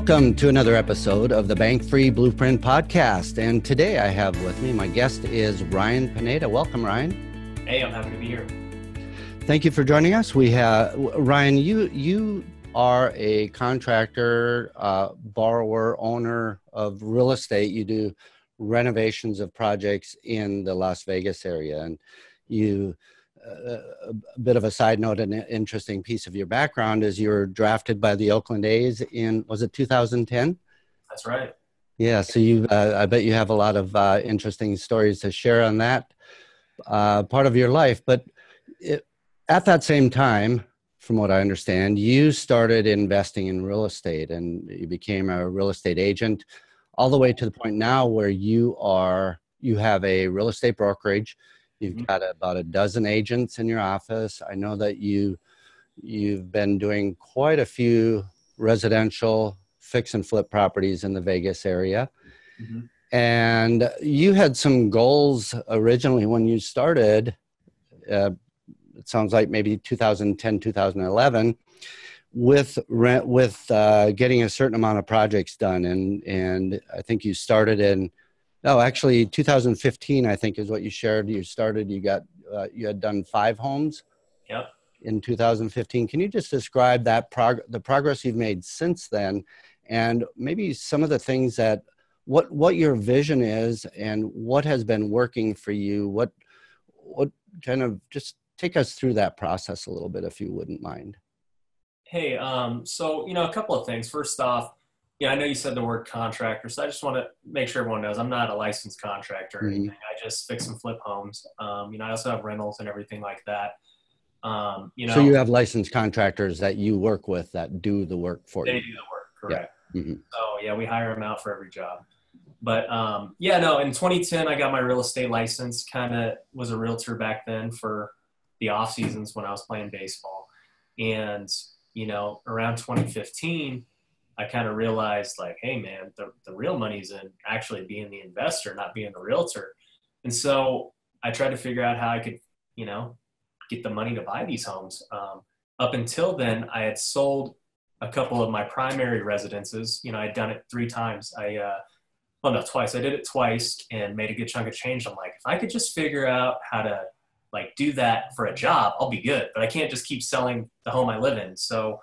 Welcome to another episode of the Bank Free Blueprint Podcast. And today I have with me, my guest is Ryan Pineda. Welcome, Ryan. Hey, I'm happy to be here. Thank you for joining us. We have, Ryan, you are a contractor, borrower, owner of real estate. You do renovations of projects in the Las Vegas area. And you, a bit of a side note, an interesting piece of your background is you were drafted by the Oakland A's in, was it 2010? That's right. Yeah, so I bet you have a lot of interesting stories to share on that part of your life. But at that same time, from what I understand, you started investing in real estate and you became a real estate agent all the way to the point now where you have a real estate brokerage. You've got about a dozen agents in your office. I know that you've been doing quite a few residential fix and flip properties in the Vegas area. Mm-hmm. And you had some goals originally when you started, it sounds like maybe 2010, 2011, with getting a certain amount of projects done. And I think you started in, actually 2015, I think is what you shared. You had done 5 homes. Yep. In 2015. Can you just describe that the progress you've made since then, and maybe some of the things that, what your vision is and what has been working for you? What kind of, just take us through that process a little bit, if you wouldn't mind. Hey, so, a couple of things. First off, I know you said the word contractor, so I just want to make sure everyone knows I'm not a licensed contractor or anything. I just fix and flip homes. I also have rentals and everything like that. So you have licensed contractors that you work with that do the work for you. They do the work, correct. Yeah. Mm-hmm. So we hire them out for every job. But in 2010, I got my real estate license. Kind of was a realtor back then for the off seasons when I was playing baseball. And, around 2015, I kind of realized like, hey man, the real money's in actually being the investor, not being the realtor. And so I tried to figure out how I could, get the money to buy these homes. Up until then, I had sold a couple of my primary residences. I'd done it 3 times. Twice. I did it twice and made a good chunk of change. I'm like, if I could just figure out how to do that for a job, I'll be good. But I can't just keep selling the home I live in. So,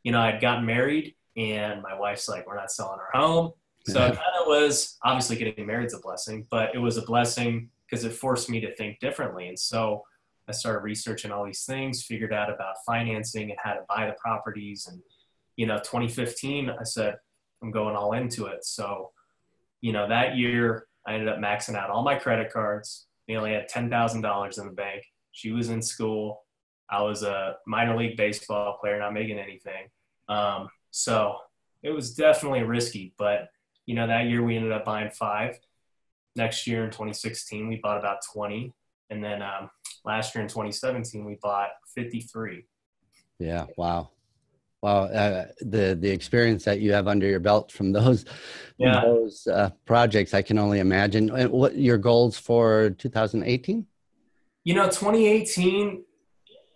I'd gotten married and my wife's like, we're not selling our home. So it kind of was, obviously getting married is a blessing, but it was a blessing because it forced me to think differently. And so I started researching all these things, figured out about financing and how to buy the properties. And, 2015, I said, I'm going all into it. So, that year I ended up maxing out all my credit cards. I only had $10,000 in the bank. She was in school. I was a minor league baseball player, not making anything. So it was definitely risky, but that year we ended up buying 5. Next year in 2016, we bought about 20. And then last year in 2017, we bought 53. Yeah. Wow. The experience that you have under your belt from those projects, I can only imagine. And what your goals for 2018? 2018,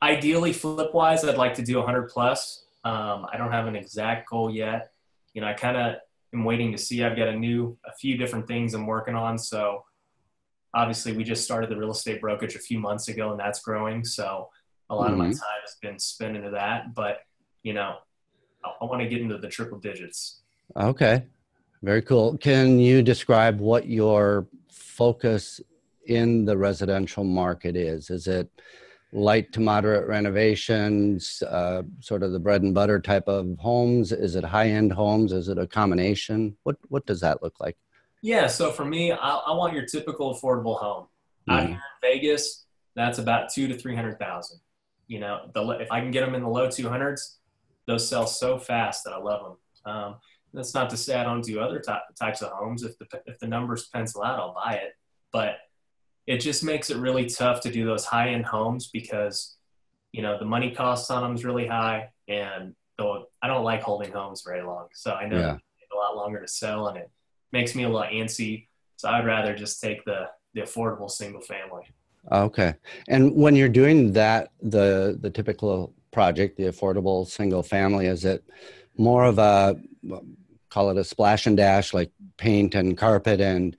ideally flip wise, I'd like to do 100 plus. I don't have an exact goal yet. I kind of am waiting to see. I've got a few different things I'm working on. So obviously we just started the real estate brokerage a few months ago and that's growing. So a lot of my time has been spent into that, but I want to get into the triple digits. Okay. Very cool. Can you describe what your focus in the residential market is? Is it light to moderate renovations, sort of the bread and butter type of homes? Is it high-end homes? Is it a combination? What does that look like? Yeah, so for me, I want your typical affordable home. Out here in Vegas, that's about $200,000 to $300,000. If I can get them in the low 200s, those sell so fast that I love them. That's not to say I don't do other types of homes. If the numbers pencil out, I'll buy it. But it just makes it really tough to do those high-end homes because, the money costs on them is really high. And I don't like holding homes very long. So I know it takes a lot longer to sell and it makes me a little antsy. So I'd rather just take the affordable single family. Okay. And when you're doing that, the typical project, the affordable single family, is it more of a call it a splash and dash, like paint and carpet and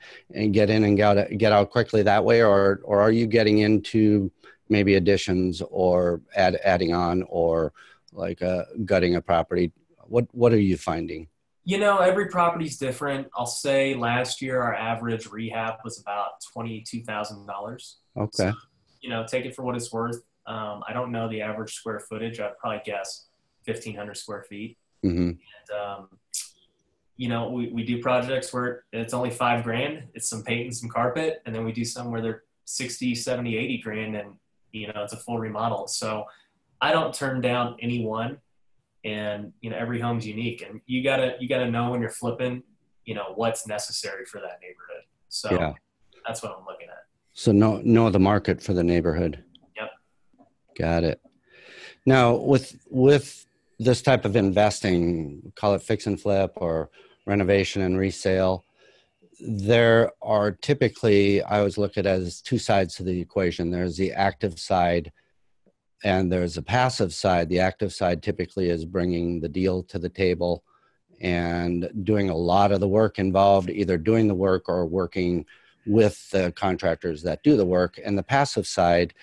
get in and get out quickly that way? Or are you getting into maybe additions or adding on, or like gutting a property? What are you finding? Every property's different. I'll say last year our average rehab was about $22,000. So, Okay. take it for what it's worth. I don't know the average square footage. I'd probably guess 1,500 square feet. Mm-hmm. And, we do projects where it's only $5,000. It's some paint and some carpet. And then we do some where they're 60, 70, 80 grand. And, it's a full remodel. So I don't turn down any one. And, every home's unique. And you gotta know when you're flipping, what's necessary for that neighborhood. So Yeah. that's what I'm looking at. So know the market for the neighborhood. Yep. Got it. Now with this type of investing, call it fix and flip or renovation and resale, there are typically, I always look at it as two sides to the equation. There's the active side and there's a passive side. The active side typically is bringing the deal to the table and doing a lot of the work involved, either doing the work or working with the contractors that do the work. And the passive side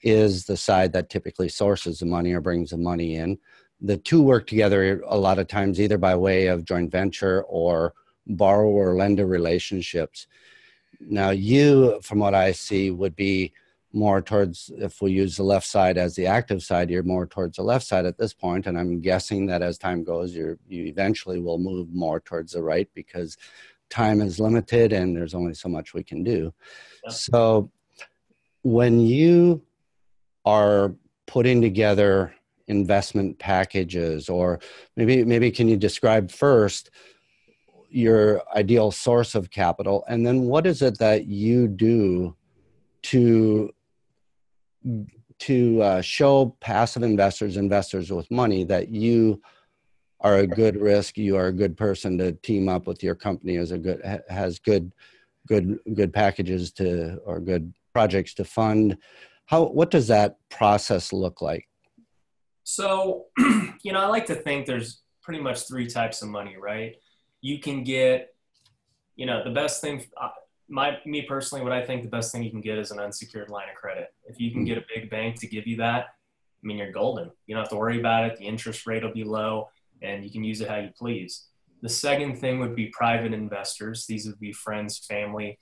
is the side that typically sources the money or brings the money in. The two work together a lot of times either by way of joint venture or borrower lender relationships. Now you, from what I see, would be more towards, if we use the left side as the active side, you're more towards the left side at this point. And I'm guessing that as time goes, you eventually will move more towards the right because time is limited and there's only so much we can do. Yep. So when you are putting together investment packages, or maybe can you describe first your ideal source of capital, and then what is it that you do to show passive investors with money that you are a good risk, you are a good person to team up with your company, has good packages to, or good projects to fund? What does that process look like? So, I like to think there's pretty much three types of money, right? You can get, the best thing, me personally, what I think the best thing you can get is an unsecured line of credit. If you can get a big bank to give you that, you're golden. You don't have to worry about it. The interest rate will be low and you can use it how you please. The second thing would be private investors. These would be friends, family,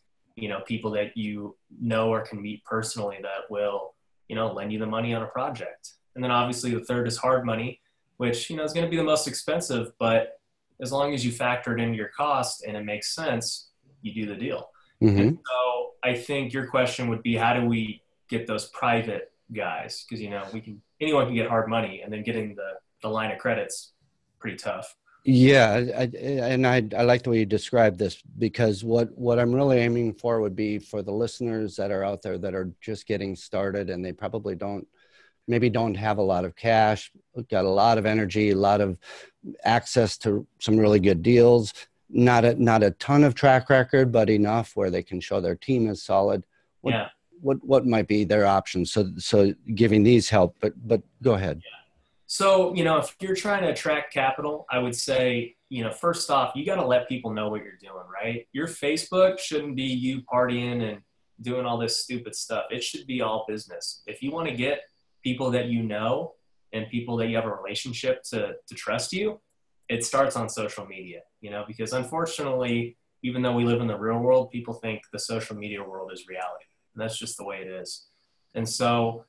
people that you know or can meet personally that will, lend you the money on a project. And then obviously the third is hard money, which, is going to be the most expensive, but as long as you factor it into your cost and it makes sense, you do the deal. Mm-hmm. And so I think your question would be, how do we get those private guys? Because, anyone can get hard money, and then getting the line of credit's pretty tough. Yeah, I like the way you described this, because what I'm really aiming for would be for the listeners that are out there that are just getting started and they probably don't have a lot of cash, got a lot of energy, a lot of access to some really good deals, not a ton of track record, but enough where they can show their team is solid. What might be their options? So giving these help, but go ahead. Yeah. So, if you're trying to attract capital, I would say, first off, you got to let people know what you're doing, right? Your Facebook shouldn't be you partying and doing all this stupid stuff. It should be all business. If you want to get people that you know and people that you have a relationship to trust you, it starts on social media, because unfortunately, even though we live in the real world, people think the social media world is reality. And that's just the way it is. And so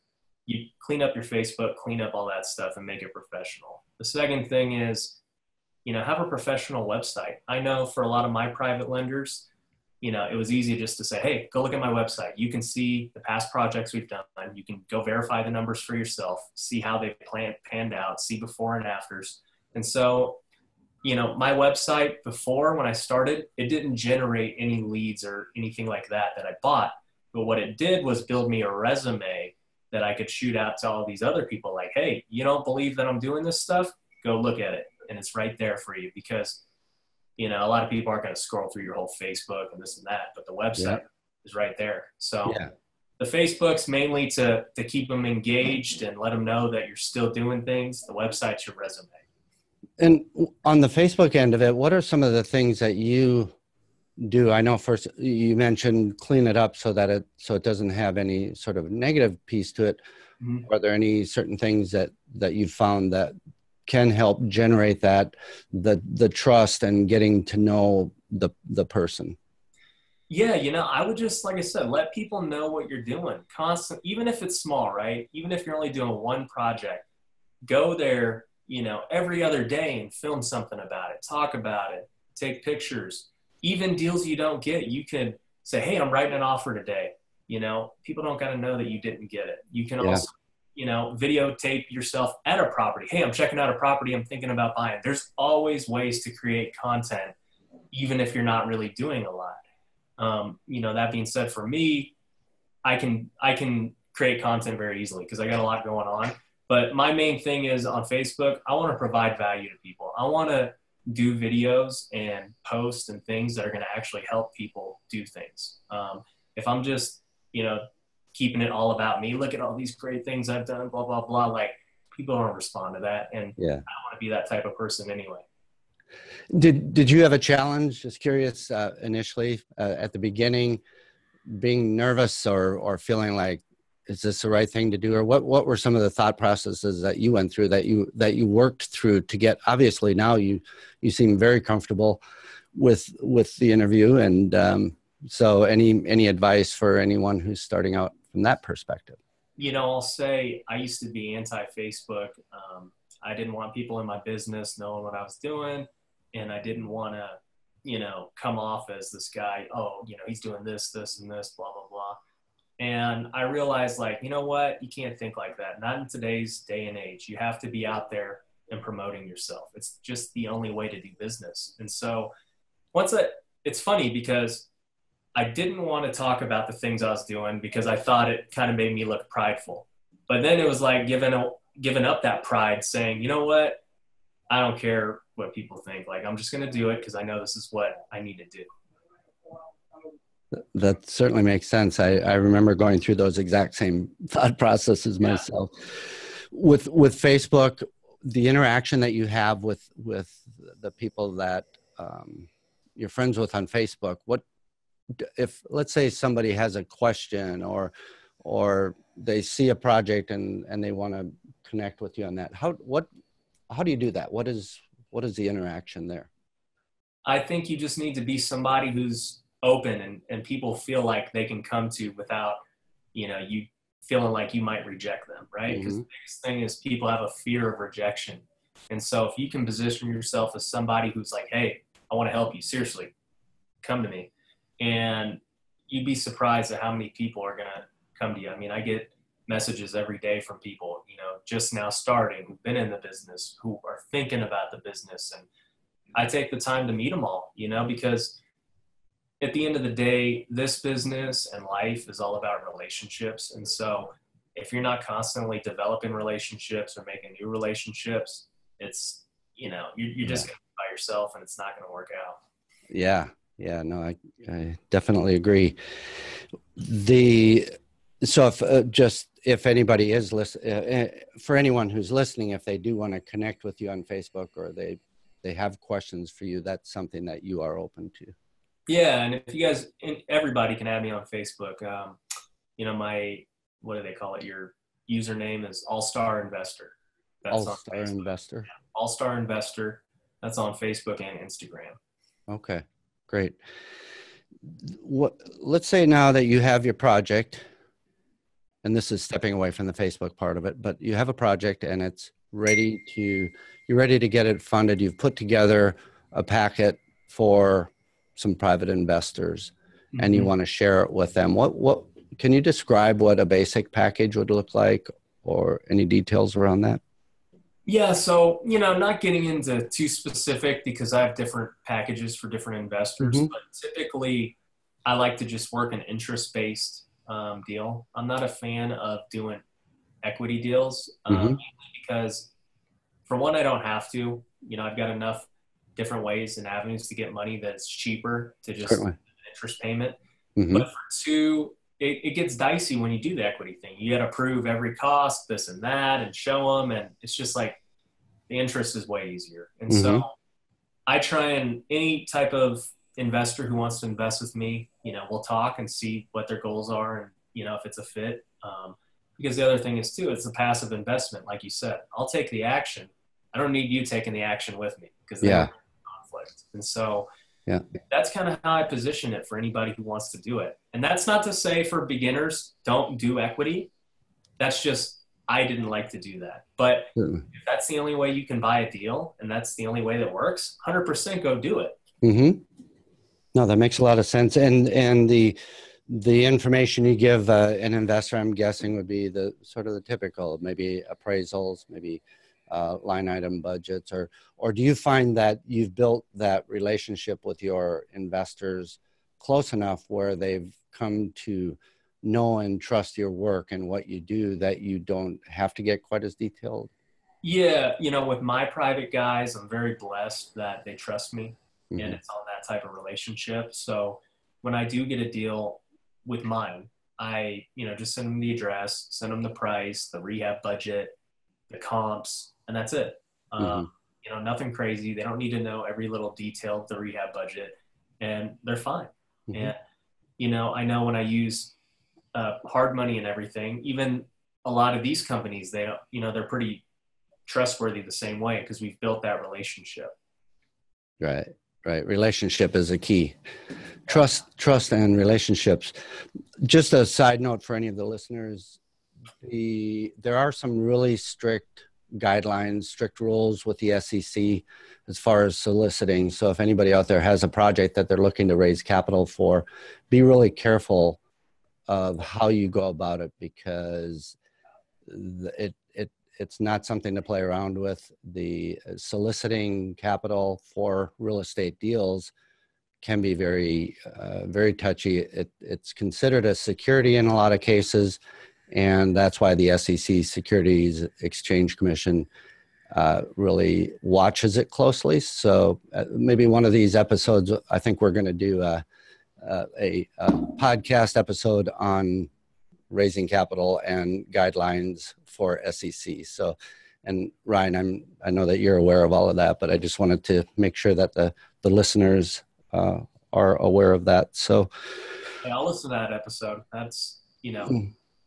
you clean up your Facebook, clean up all that stuff and make it professional. The second thing is, have a professional website. I know for a lot of my private lenders, it was easy just to say, hey, go look at my website. You can see the past projects we've done. You can go verify the numbers for yourself, see how they panned out, see before and afters. And so, my website before, when I started, it didn't generate any leads or anything like that I bought. But what it did was build me a resume that I could shoot out to all these other people like, hey, you don't believe that I'm doing this stuff? Go look at it. And it's right there for you because, a lot of people aren't going to scroll through your whole Facebook and this and that, but the website is right there. So the Facebook's mainly to keep them engaged and let them know that you're still doing things. The website's your resume. And on the Facebook end of it, what are some of the things that you do? I know first you mentioned clean it up so that it doesn't have any sort of negative piece to it. Mhm. Are there any certain things that you've found that can help generate that the trust and getting to know the person? Yeah, I would just, like I said, let people know what you're doing. Constant, even if it's small, right? Even if you're only doing one project, go there, every other day and film something about it, talk about it, take pictures. Even deals you don't get, you can say, hey, I'm writing an offer today. People don't got to know that you didn't get it. You can Yeah. also, videotape yourself at a property. Hey, I'm checking out a property I'm thinking about buying. There's always ways to create content, even if you're not really doing a lot. That being said, for me, I can create content very easily because I got a lot going on. But my main thing is on Facebook, I want to provide value to people. I want to do videos and posts and things that are going to actually help people do things. If I'm just, keeping it all about me, look at all these great things I've done, blah, blah, blah, like people don't respond to that. And Yeah. I want to be that type of person anyway. Did you have a challenge? Just curious, initially at the beginning, being nervous or feeling like, is this the right thing to do? Or what were some of the thought processes that you went through that you worked through to get, obviously now you seem very comfortable with the interview. And so any advice for anyone who's starting out from that perspective? I'll say I used to be anti-Facebook. I didn't want people in my business knowing what I was doing. And I didn't want to, come off as this guy, oh, he's doing this, this, and this, blah, blah, blah. And I realized, like, you know what? You can't think like that. Not in today's day and age. You have to be out there and promoting yourself. It's just the only way to do business. And so it's funny because I didn't want to talk about the things I was doing because I thought it kind of made me look prideful. But then it was like giving up that pride, saying, you know what? I don't care what people think. Like, I'm just going to do it because I know this is what I need to do. That certainly makes sense. I remember going through those exact same thought processes myself. With Facebook, the interaction that you have with the people that you're friends with on Facebook, what if, let's say somebody has a question or they see a project and they want to connect with you on that, how do you do that? What is the interaction there? I think you just need to be somebody who's open and people feel like they can come to without, you feeling like you might reject them, right? Because the biggest thing is people have a fear of rejection. And so if you can position yourself as somebody who's like, hey, I want to help you, seriously, come to me. And you'd be surprised at how many people are going to come to you. I mean, I get messages every day from people, just now starting, who've been in the business, who are thinking about the business. And I take the time to meet them all, because at the end of the day, this business and life is all about relationships. And so if you're not constantly developing relationships or making new relationships, it's, you're just going to be by yourself and it's not going to work out. Yeah. Yeah, no, I definitely agree. So if anybody is for anyone who's listening, if they do want to connect with you on Facebook or they have questions for you, that's something that you are open to. Yeah, and if you guys, everybody can add me on Facebook. What do they call it? Your username is All-Star Investor. That's All-Star Investor. Yeah, All-Star Investor. That's on Facebook and Instagram. Okay, great. Let's say now that you have your project, and this is stepping away from the Facebook part of it, but you have a project and it's you're ready to get it funded. You've put together a packet for some private investors and you want to share it with them. What can you describe what a basic package would look like or any details around that? Yeah, so, not getting into too specific because I have different packages for different investors, but typically I like to just work an interest-based deal. I'm not a fan of doing equity deals because, for one, I don't have to. I've got enough different ways and avenues to get money that's cheaper to just an interest payment. But for two, it gets dicey when you do the equity thing. You got to prove every cost, this and that, and show them. And it's just like, the interest is way easier. And Mm-hmm. so I try, and any type of investor who wants to invest with me, we'll talk and see what their goals are, and if it's a fit. Because the other thing is too, it's a passive investment, like you said. I'll take the action. I don't need you taking the action with me, because then Yeah. conflict. And so Yeah. that's kind of how I position it for anybody who wants to do it. And that's not to say for beginners, don't do equity. That's just, I didn't like to do that. But Mm-hmm. if that's the only way you can buy a deal, and that's the only way that works, 100% go do it. No, that makes a lot of sense. And the information you give an investor, I'm guessing, would be the sort of the typical, maybe appraisals, maybe line item budgets, or do you find that you've built that relationship with your investors close enough where they've come to know and trust your work and what you do, that you don't have to get quite as detailed? Yeah, with my private guys, I'm very blessed that they trust me, and Mm-hmm. it's on that type of relationship. So when I do get a deal with mine, I, just send them the address, send them the price, the rehab budget, the comps, and that's it. Mm-hmm. Nothing crazy. They don't need to know every little detail of the rehab budget, and they're fine. Mm-hmm. And, I know when I use hard money and everything, even a lot of these companies, they don't, they're pretty trustworthy the same way, because we've built that relationship. Right. Relationship is a key. Trust and relationships. Just a side note for any of the listeners, there are some really strict guidelines, strict rules with the SEC as far as soliciting. So if anybody out there has a project that they're looking to raise capital for, be really careful of how you go about it, because it's not something to play around with. The soliciting capital for real estate deals can be very, very touchy. It's considered a security in a lot of cases, and that's why the SEC, Securities Exchange Commission, really watches it closely. So maybe one of these episodes, I think we're going to do a podcast episode on raising capital and guidelines for SEC. So, and Ryan, I know that you're aware of all of that, but I just wanted to make sure that the listeners are aware of that. So, yeah, I'll listen to that episode. That's,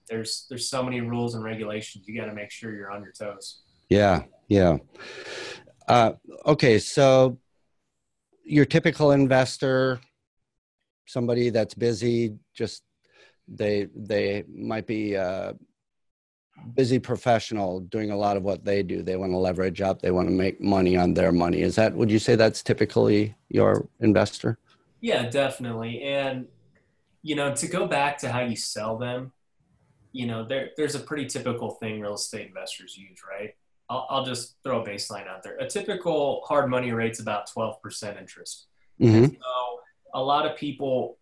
there's so many rules and regulations. You got to make sure you're on your toes. Yeah. Okay, so your typical investor, somebody that's busy, just they might be a busy professional doing a lot of what they do. They want to leverage up. They want to make money on their money. Would you say that's typically your investor? Yeah, definitely. And, to go back to how you sell them, there's a pretty typical thing real estate investors use, right? I'll just throw a baseline out there. A typical hard money rate's about 12% interest. Mm-hmm. And so a lot of people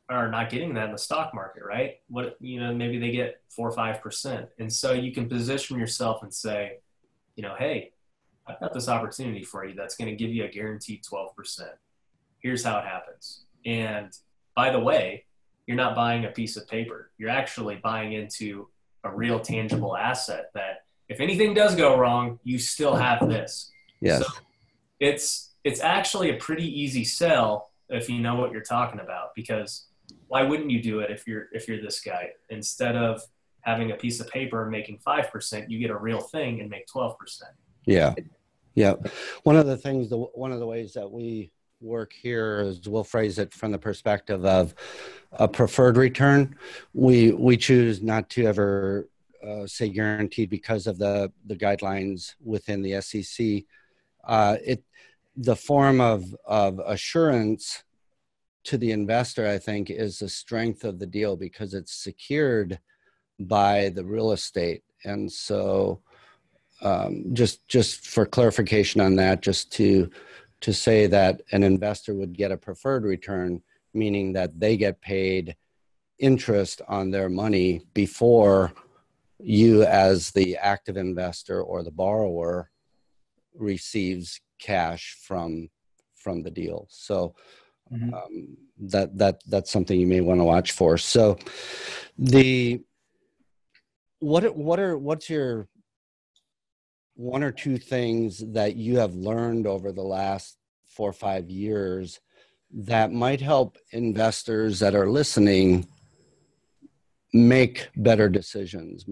are not getting that in the stock market, right? Maybe they get 4 or 5%. And so you can position yourself and say, hey, I've got this opportunity for you that's going to give you a guaranteed 12%. Here's how it happens. And by the way, you're not buying a piece of paper. You're actually buying into a real tangible asset that if anything does go wrong, you still have this. Yes. So it's actually a pretty easy sell if you know what you're talking about, because why wouldn't you do it if you're this guy? Instead of having a piece of paper and making 5%, you get a real thing and make 12%. Yeah. One of the ways that we work here is we'll phrase it from the perspective of a preferred return. We choose not to ever say guaranteed because of the guidelines within the SEC. The form of assurance to the investor, I think, is the strength of the deal because it's secured by the real estate. And so just for clarification on that, just to say that an investor would get a preferred return, meaning that they get paid interest on their money before you as the active investor or the borrower receives cash from the deal. So that's something you may want to watch for. So what's your one or two things that you have learned over the last 4 or 5 years that might help investors that are listening make better decisions,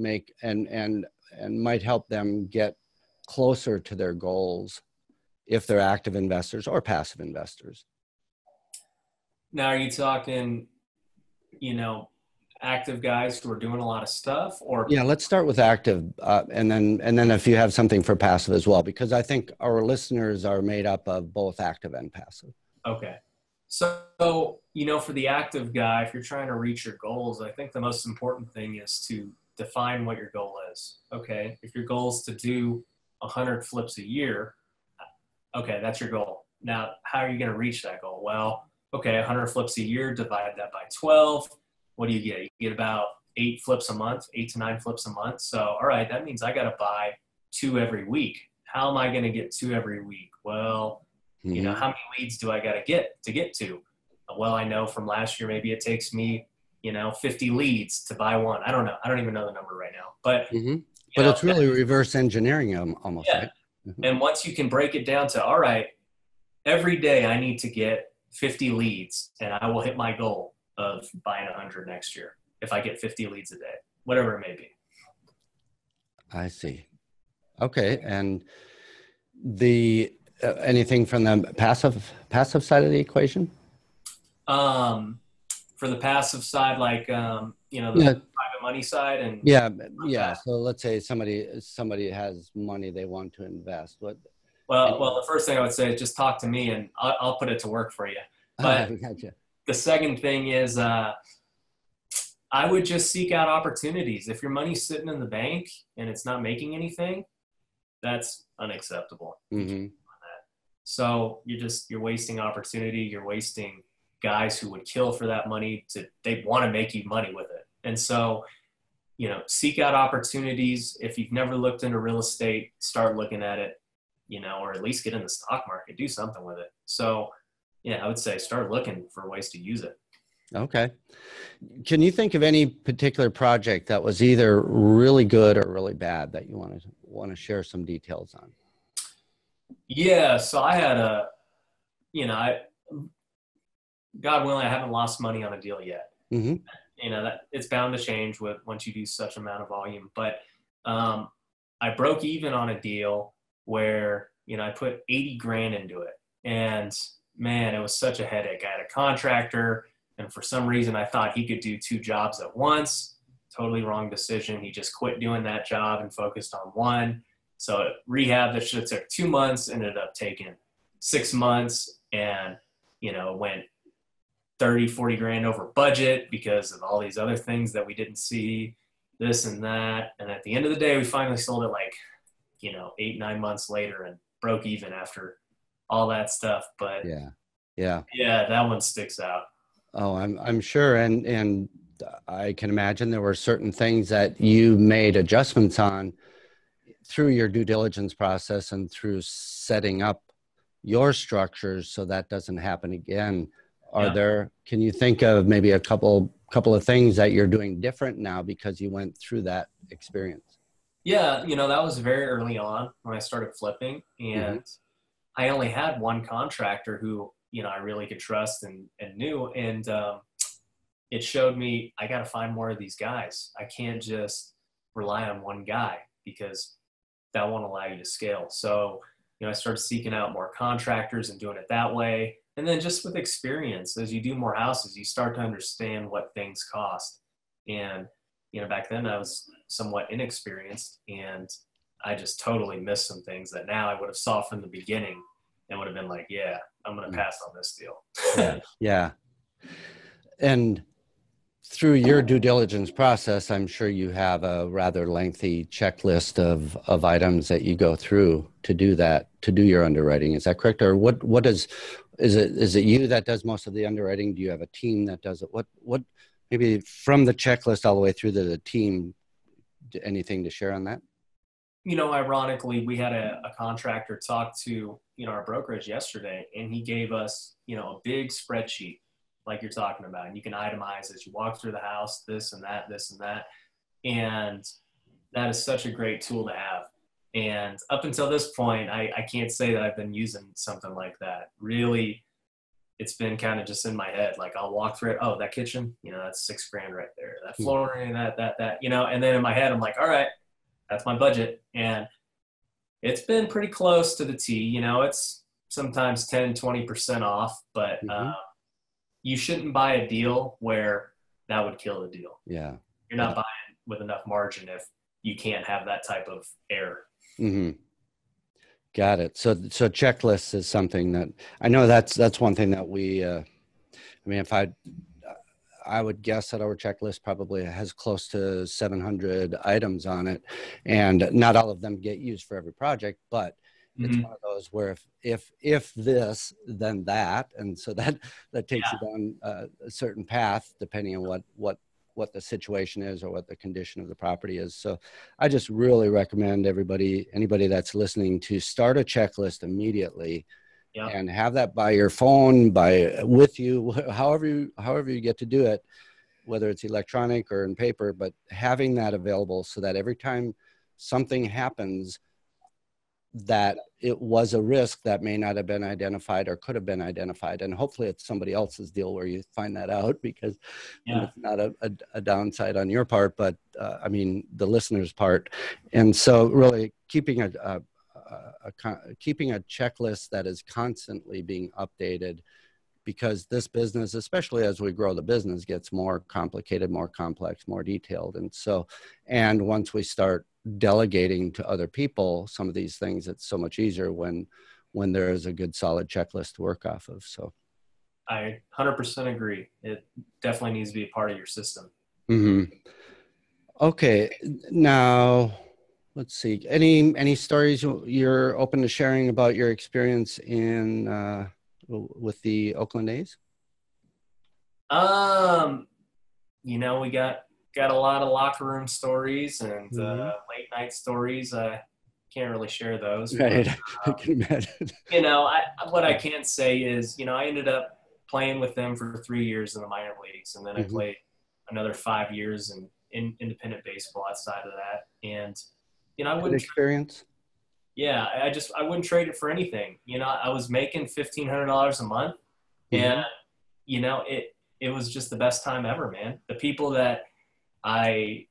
and might help them get closer to their goals if they're active investors or passive investors? Now, are you talking, you know, active guys who are doing a lot of stuff, or Yeah, let's start with active, and then if you have something for passive as well, because I think our listeners are made up of both active and passive. okay. So, you know, for the active guy, if you're trying to reach your goals, I think the most important thing is to define what your goal is. Okay. If your goal is to do 100 flips a year, okay, that's your goal. Now, how are you going to reach that goal? Well, okay, 100 flips a year, divide that by 12. What do you get? You get about 8 flips a month, 8 to 9 flips a month. So, all right, that means I got to buy 2 every week. How am I going to get 2 every week? Well, you know, how many leads do I got to get to? Well, I know from last year, maybe it takes me, 50 leads to buy one. I don't know. I don't even know the number right now, but But it's really reverse engineering them almost, yeah. right? And once you can break it down to, all right, every day I need to get 50 leads and I will hit my goal of buying 100 next year. If I get 50 leads a day, whatever it may be. I see. Okay. And the anything from the passive side of the equation? For the passive side, like, the Yeah. private money side and Yeah. So let's say somebody has money they want to invest. well, the first thing I would say is just talk to me and I'll put it to work for you. But Gotcha. the second thing is, I would just seek out opportunities. If your money's sitting in the bank and it's not making anything, that's unacceptable. Mm-hmm. So you're wasting opportunity. You're wasting guys who would kill for that money they want to make you money with it. And so, seek out opportunities. If you've never looked into real estate, start looking at it, or at least get in the stock market, do something with it. So yeah, I would say start looking for ways to use it. Okay. Can you think of any particular project that was either really good or really bad that you want to share some details on? Yeah. So I had God willing, I haven't lost money on a deal yet. Mm-hmm. That it's bound to change once you do such amount of volume. But I broke even on a deal where, I put 80 grand into it. And man, it was such a headache. I had a contractor, and for some reason I thought he could do 2 jobs at once. Totally wrong decision. He just quit doing that job and focused on one. So rehab that should have took 2 months ended up taking 6 months, and, went 30, 40 grand over budget because of all these other things that we didn't see, this and that. And at the end of the day, we finally sold it 8, 9 months later and broke even after all that stuff. But yeah, that one sticks out. Oh, I'm sure. And I can imagine there were certain things that you made adjustments on through your due diligence process and through setting up your structures so that doesn't happen again. Can you think of maybe a couple of things that you're doing different now because you went through that experience? Yeah, that was very early on when I started flipping, and I only had one contractor who, I really could trust and knew. And it showed me I got to find more of these guys. I can't just rely on one guy because that won't allow you to scale. So, I started seeking out more contractors and doing it that way. And then just with experience, as you do more houses, you start to understand what things cost. And, back then I was somewhat inexperienced, and I just totally missed some things that now I would have saw from the beginning and would have been like, yeah, I'm going to pass on this deal. Yeah. And through your due diligence process, I'm sure you have a rather lengthy checklist of items that you go through to do that, to do your underwriting. Is that correct? Or is it you that does most of the underwriting? Do you have a team that does it? What maybe from the checklist all the way through to the team, anything to share on that? Ironically, we had a contractor talk to, our brokerage yesterday, and he gave us, a big spreadsheet like you're talking about. And you can itemize as you walk through the house, this and that, this and that. And that is such a great tool to have. And up until this point, I can't say that I've been using something like that. Really, it's been kind of just in my head. Like I'll walk through it. Oh, that kitchen, that's $6,000 right there. That flooring, that, and then in my head, I'm like, all right, that's my budget. And it's been pretty close to the T. It's sometimes 10, 20% off, but you shouldn't buy a deal where that would kill the deal. Yeah. You're not buying with enough margin if you can't have that type of error. Mm-hmm. Got it. So checklists is something that I know that's one thing that we, if I would guess that our checklist probably has close to 700 items on it, and not all of them get used for every project, but it's one of those where if this, then that, and so that takes you down a certain path depending on what the situation is or what the condition of the property is. So I just really recommend anybody that's listening to start a checklist immediately. Yep. And have that by your phone, with you, however you get to do it, whether it's electronic or in paper, but having that available so that every time something happens that it was a risk that may not have been identified or could have been identified. And hopefully it's somebody else's deal where you find that out, because it's not a downside on your part, but the listener's part. And so really keeping a checklist that is constantly being updated, because this business, especially as we grow the business, gets more complicated, more complex, more detailed. And once we start delegating to other people some of these things, it's so much easier when there is a good solid checklist to work off of. So I 100% agree. It definitely needs to be a part of your system. Mm-hmm. Okay. Now, let's see. Any stories you're open to sharing about your experience with the Oakland A's? We got a lot of locker room stories and late night stories. I can't really share those. Right. But, I can imagine. What I can say is, I ended up playing with them for 3 years in the minor leagues, and then I played another 5 years in independent baseball outside of that. And I wouldn't experience. Yeah, I wouldn't trade it for anything. I was making $1,500 a month, and it was just the best time ever, man. The people that I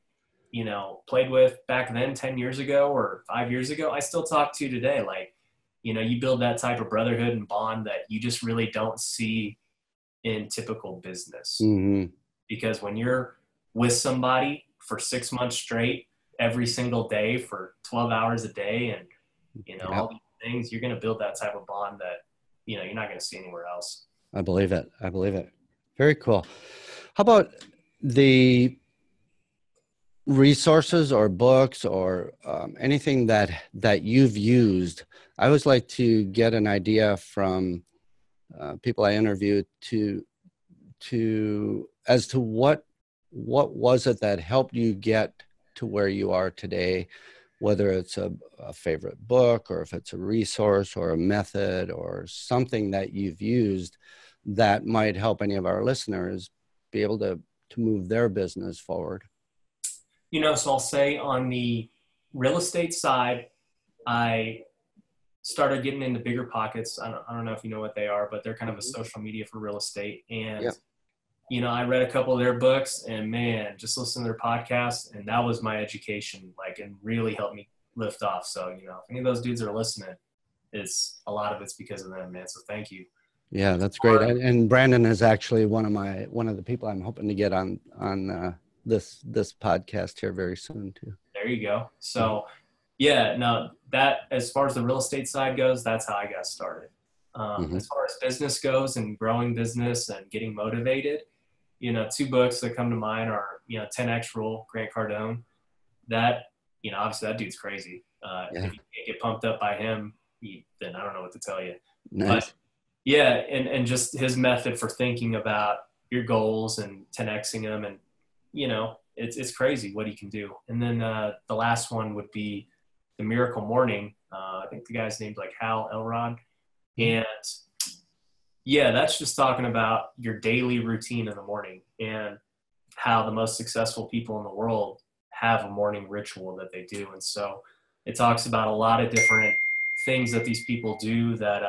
played with back then 10 years ago or 5 years ago, I still talk to today. Like, you build that type of brotherhood and bond that you just really don't see in typical business. Because when you're with somebody for 6 months straight, every single day for 12 hours a day, and all these things, you're going to build that type of bond that you're not going to see anywhere else. I believe it. Very cool. How about the resources or books or anything that you've used? I always like to get an idea from people I interview as to what was it that helped you get to where you are today, whether it's a favorite book or if it's a resource or a method or something that you've used that might help any of our listeners be able to move their business forward. So I'll say on the real estate side, I started getting into Bigger Pockets. I don't know if you know what they are, but they're kind of a social media for real estate. And, I read a couple of their books, and man, just listen to their podcasts, and that was my education, and really helped me lift off. So, if any of those dudes are listening, a lot of it's because of them, man. So thank you. Yeah, that's great. And Brandon is actually one of the people I'm hoping to get on this podcast here very soon too. There you go. So that, as far as the real estate side goes, that's how I got started. As far as business goes and growing business and getting motivated, 2 books that come to mind are, 10X Rule, Grant Cardone. That, obviously that dude's crazy. If you can't get pumped up by him, then I don't know what to tell you. Nice. But, and just his method for thinking about your goals and 10Xing them, and, it's crazy what he can do. And then the last one would be The Miracle Morning. I think the guy's named Hal Elrod. And that's just talking about your daily routine in the morning and how the most successful people in the world have a morning ritual that they do. And so it talks about a lot of different things that these people do that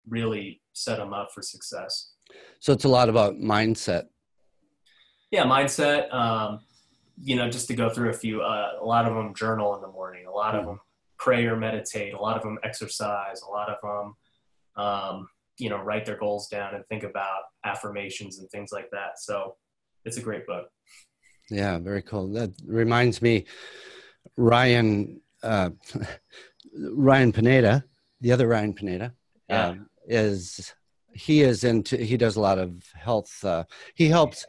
really set them up for success. So it's a lot about mindset. Yeah, mindset. Just to go through a few, a lot of them journal in the morning, a lot of them pray or meditate, a lot of them exercise, a lot of them, write their goals down and think about affirmations and things like that. So it's a great book. Yeah, very cool. That reminds me, Ryan, Ryan Pineda, the other Ryan Pineda, Yeah. he does a lot of health. He helps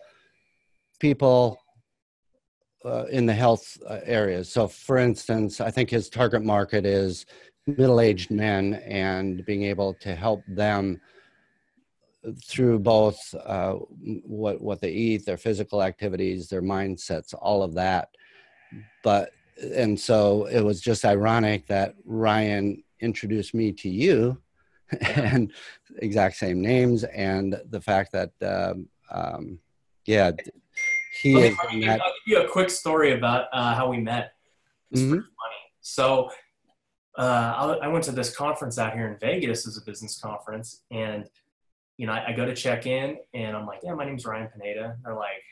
people in the health areas. So for instance, I think his target market is middle-aged men, and being able to help them through both what they eat, their physical activities, their mindsets, all of that. And so it was just ironic that Ryan introduced me to you, and exact same names, and the fact that I'll give you a quick story about how we met. It's pretty funny. So I went to this conference out here in Vegas as a business conference, and I go to check in, and I'm like, yeah, my name's Ryan Pineda. They're like,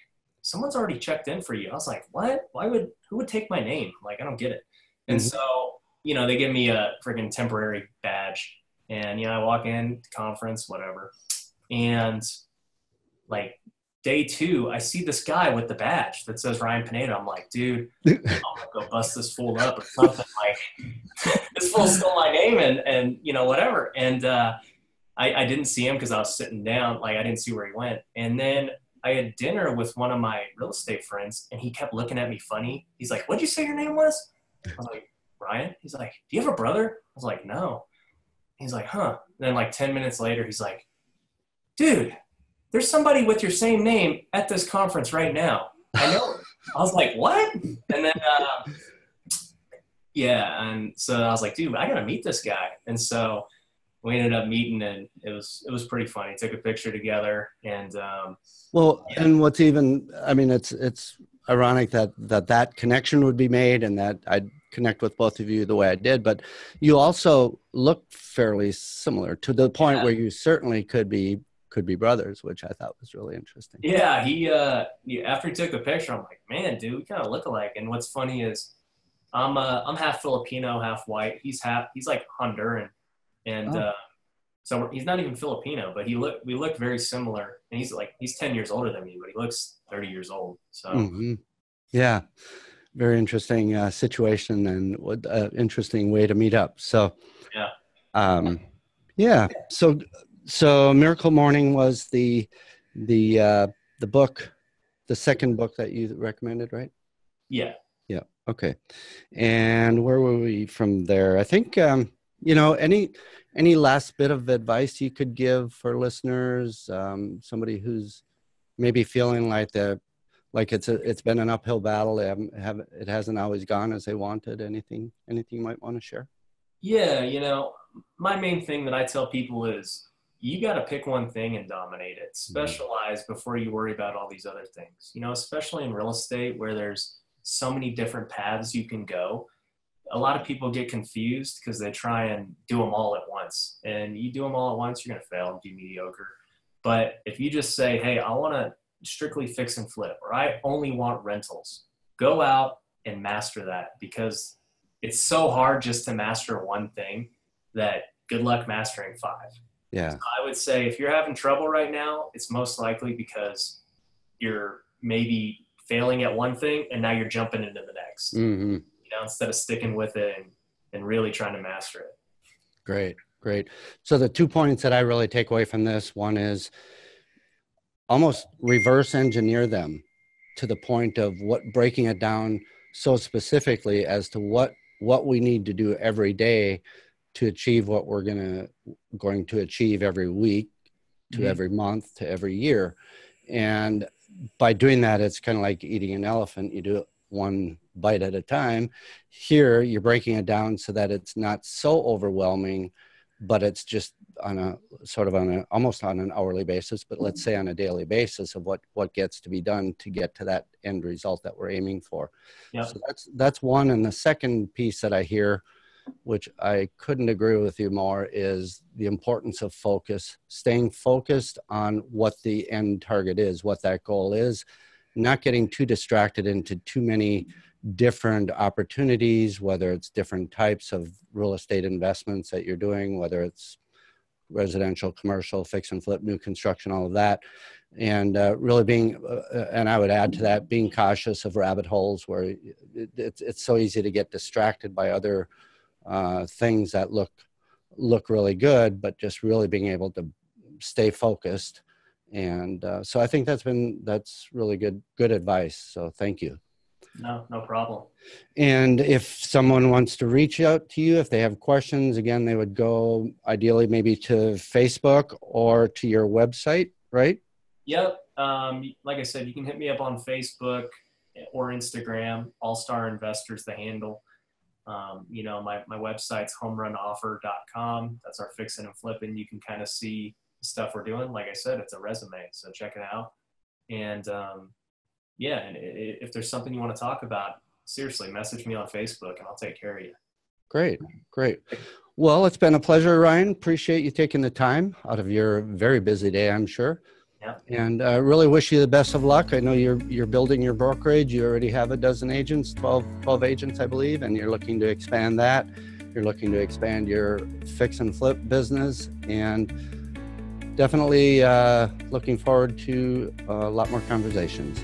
someone's already checked in for you. I was like, what? Who would take my name? Like, I don't get it. And so, they give me a freaking temporary badge, and, I walk in to conference, whatever. And like day 2, I see this guy with the badge that says Ryan Pineda. I'm like, dude, I'm gonna go bust this fool up or something. Like, this fool stole my name and whatever. And I didn't see him because I was sitting down. Like, I didn't see where he went. And then I had dinner with one of my real estate friends, and he kept looking at me funny. He's like, what'd you say your name was? I was like, Ryan. He's like, do you have a brother? I was like, no. He's like, huh. And then like 10 minutes later, he's like, dude, there's somebody with your same name at this conference right now. I know. I was like, what? And then, and so I was like, dude, I got to meet this guy. And so we ended up meeting, and it was pretty funny. Took a picture together, and and what's even, I mean, it's ironic that connection would be made, and that I'd connect with both of you the way I did. But you also look fairly similar, to the point where you certainly could be brothers, which I thought was really interesting. Yeah, he after he took the picture, I'm like, man, dude, we kind of look alike. And what's funny is I'm half Filipino, half white. He's like Honduran, and so he's not even Filipino, but we look very similar. And he's 10 years older than me, but he looks 30 years old. So yeah, very interesting situation, and what interesting way to meet up. So So Miracle Morning was the book, the second book that you recommended, right? Yeah. Yeah. Okay. And where were we from there? I think any last bit of advice you could give for listeners, somebody who's maybe feeling like it's been an uphill battle. It hasn't always gone as they wanted. Anything you might want to share? Yeah. My main thing that I tell people is, you got to pick one thing and dominate it. Specialize before you worry about all these other things. Especially in real estate, where there's so many different paths you can go. A lot of people get confused because they try and do them all at once. And you do them all at once, you're going to fail and be mediocre. But if you just say, hey, I want to strictly fix and flip, or I only want rentals, go out and master that, because it's so hard just to master one thing that good luck mastering 5. Yeah. So I would say if you're having trouble right now, it's most likely because you're maybe failing at one thing, and now you're jumping into the next, instead of sticking with it and really trying to master it. Great. So the 2 points that I really take away from this, one is almost reverse engineer them to the point of breaking it down so specifically as to what we need to do every day to achieve what we're going to achieve every week, to every month, to every year. And by doing that, it's kind of like eating an elephant. You do it one bite at a time. Here, you're breaking it down so that it's not so overwhelming but it's just on a sort of almost on an hourly basis, but let's say on a daily basis of what gets to be done to get to that end result that we're aiming for. Yep. So that's one. And the second piece that I hear, which I couldn't agree with you more, is the importance of focus, staying focused on what the end target is, what that goal is, not getting too distracted into too many different opportunities, whether it's different types of real estate investments that you're doing, whether it's residential, commercial, fix and flip, new construction, all of that. And really being, and I would add to that, being cautious of rabbit holes where it's so easy to get distracted by other things that look really good, but just really being able to stay focused. And so I think that's really good advice. So thank you. No problem. And if someone wants to reach out to you, if they have questions, again, they would go ideally maybe to Facebook or to your website, right? Yep. Like I said, you can hit me up on Facebook or Instagram, All Star Investors, the handle. My website's homerunoffer.com. That's our fixing and flipping. You can kind of see the stuff we're doing. Like I said, it's a resume, so check it out. And and if there's something you want to talk about, seriously, message me on Facebook and I'll take care of you. Great. Well, it's been a pleasure, Ryan. Appreciate you taking the time out of your very busy day, I'm sure. Yeah. And I really wish you the best of luck. I know you're building your brokerage. You already have a dozen agents, 12 agents, I believe, and you're looking to expand that. You're looking to expand your fix and flip business, and definitely looking forward to a lot more conversations.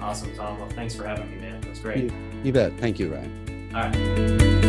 Awesome, Tom. Well, thanks for having me, man. It was great. You bet. Thank you, Ryan. All right.